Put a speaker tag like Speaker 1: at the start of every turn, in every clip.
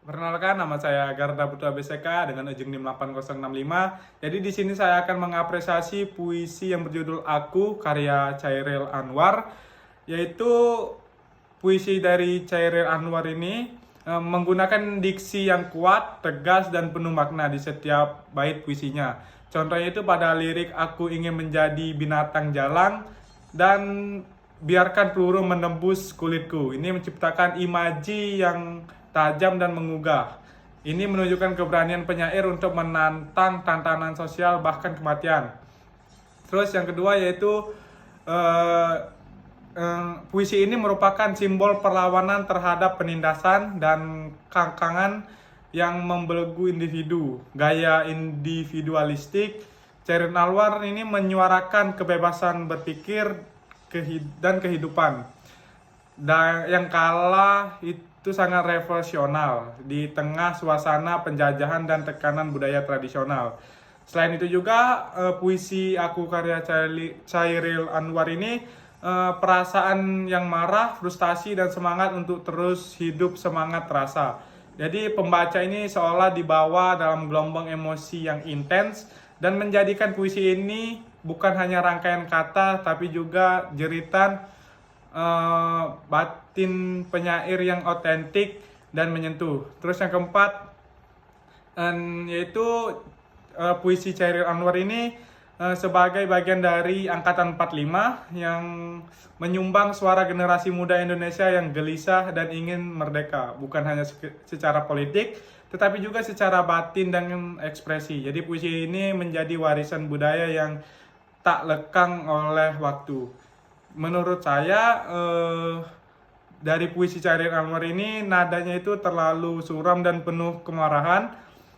Speaker 1: Perkenalkan, nama saya Garda Putra BCK dengan ujung NIM 8065. Jadi di sini saya akan mengapresiasi puisi yang berjudul Aku karya Chairil Anwar, yaitu puisi dari Chairil Anwar ini menggunakan diksi yang kuat, tegas, dan penuh makna di setiap bait puisinya. Contohnya itu pada lirik Aku ingin menjadi binatang jalang dan biarkan peluru menembus kulitku. Ini menciptakan imaji yang tajam dan menggugah. Ini menunjukkan keberanian penyair untuk menantang tantangan sosial bahkan kematian. Terus yang kedua yaitu eh, puisi ini merupakan simbol perlawanan terhadap penindasan dan kangkangan yang membelenggu individu. Gaya individualistik, Chairil Anwar ini menyuarakan kebebasan berpikir dan kehidupan. Dan yang kalah itu sangat revolusional di tengah suasana penjajahan dan tekanan budaya tradisional. Selain itu juga puisi Aku karya Chairil Anwar ini perasaan yang marah, frustasi, dan semangat untuk terus hidup semangat terasa. Jadi pembaca ini seolah dibawa dalam gelombang emosi yang intens dan menjadikan puisi ini bukan hanya rangkaian kata tapi juga jeritan batin penyair yang otentik dan menyentuh. Terus yang keempat yaitu puisi Chairil Anwar ini sebagai bagian dari Angkatan 45 yang menyumbang suara generasi muda Indonesia yang gelisah dan ingin merdeka, bukan hanya secara politik tetapi juga secara batin dan ekspresi. Jadi puisi ini menjadi warisan budaya yang tak lekang oleh waktu. Menurut saya dari puisi Chairil Anwar ini nadanya itu terlalu suram dan penuh kemarahan.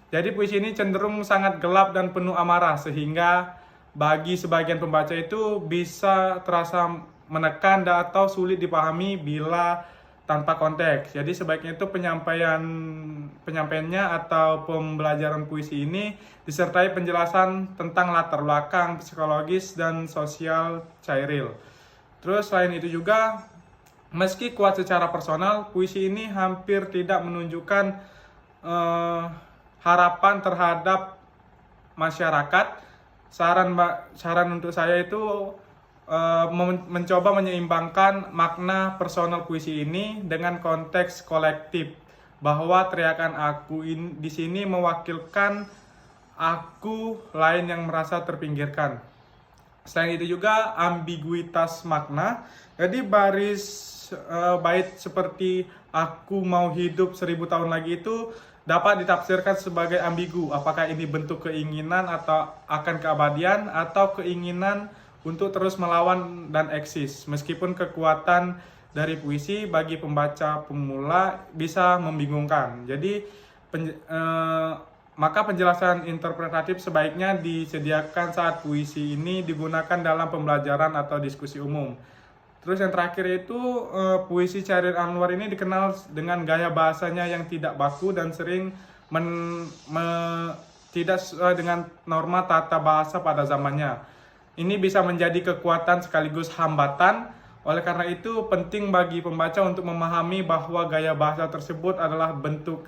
Speaker 1: Jadi puisi ini cenderung sangat gelap dan penuh amarah sehingga bagi sebagian pembaca itu bisa terasa menekan atau sulit dipahami bila tanpa konteks. Jadi sebaiknya itu penyampaiannya atau pembelajaran puisi ini disertai penjelasan tentang latar belakang psikologis dan sosial Chairil. Terus selain itu juga, meski kuat secara personal, puisi ini hampir tidak menunjukkan harapan terhadap masyarakat. Saran untuk saya itu mencoba menyeimbangkan makna personal puisi ini dengan konteks kolektif, bahwa teriakan aku di sini mewakilkan aku lain yang merasa terpinggirkan. Selain itu juga ambiguitas makna. Jadi bait seperti aku mau hidup 1000 tahun lagi itu dapat ditafsirkan sebagai ambigu. Apakah ini bentuk keinginan atau akan keabadian atau keinginan untuk terus melawan dan eksis. Meskipun kekuatan dari puisi bagi pembaca pemula bisa membingungkan. Jadi maka penjelasan interpretatif sebaiknya disediakan saat puisi ini digunakan dalam pembelajaran atau diskusi umum. Terus yang terakhir itu puisi Chairil Anwar ini dikenal dengan gaya bahasanya yang tidak baku dan sering tidak sesuai dengan norma tata bahasa pada zamannya. Ini bisa menjadi kekuatan sekaligus hambatan. Oleh karena itu penting bagi pembaca untuk memahami bahwa gaya bahasa tersebut adalah bentuk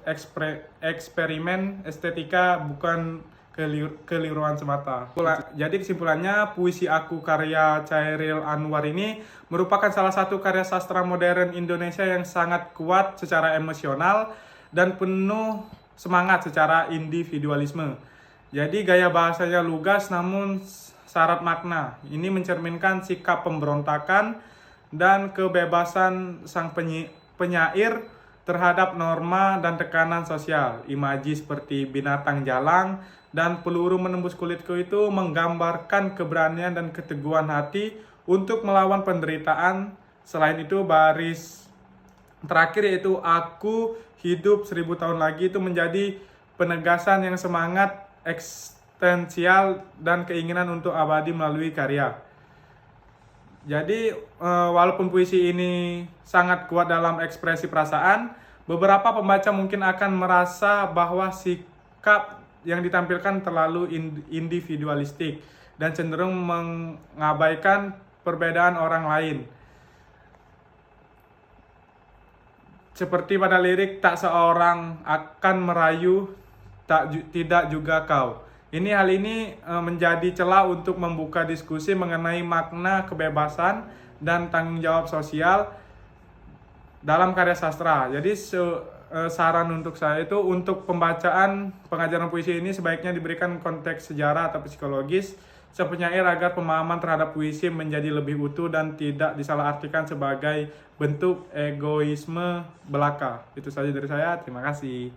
Speaker 1: eksperimen estetika, bukan keliruan semata. Jadi kesimpulannya, puisi Aku karya Chairil Anwar ini merupakan salah satu karya sastra modern Indonesia yang sangat kuat secara emosional dan penuh semangat secara individualisme. Jadi gaya bahasanya lugas namun syarat makna. Ini mencerminkan sikap pemberontakan dan kebebasan sang penyair terhadap norma dan tekanan sosial. Imaji seperti binatang jalang dan peluru menembus kulitku itu menggambarkan keberanian dan keteguhan hati untuk melawan penderitaan. Selain itu baris terakhir yaitu aku hidup 1000 tahun lagi itu menjadi penegasan yang semangat eksistensial dan keinginan untuk abadi melalui karya. Jadi walaupun puisi ini sangat kuat dalam ekspresi perasaan, beberapa pembaca mungkin akan merasa bahwa sikap yang ditampilkan terlalu individualistik dan cenderung mengabaikan perbedaan orang lain. seperti pada lirik, tak seorang akan merayu, tidak juga kau. Hal ini menjadi celah untuk membuka diskusi mengenai makna kebebasan dan tanggung jawab sosial dalam karya sastra. Jadi saran untuk saya itu, untuk pembacaan pengajaran puisi ini sebaiknya diberikan konteks sejarah atau psikologis sepenyair agar pemahaman terhadap puisi menjadi lebih utuh dan tidak disalahartikan sebagai bentuk egoisme belaka. Itu saja dari saya, terima kasih.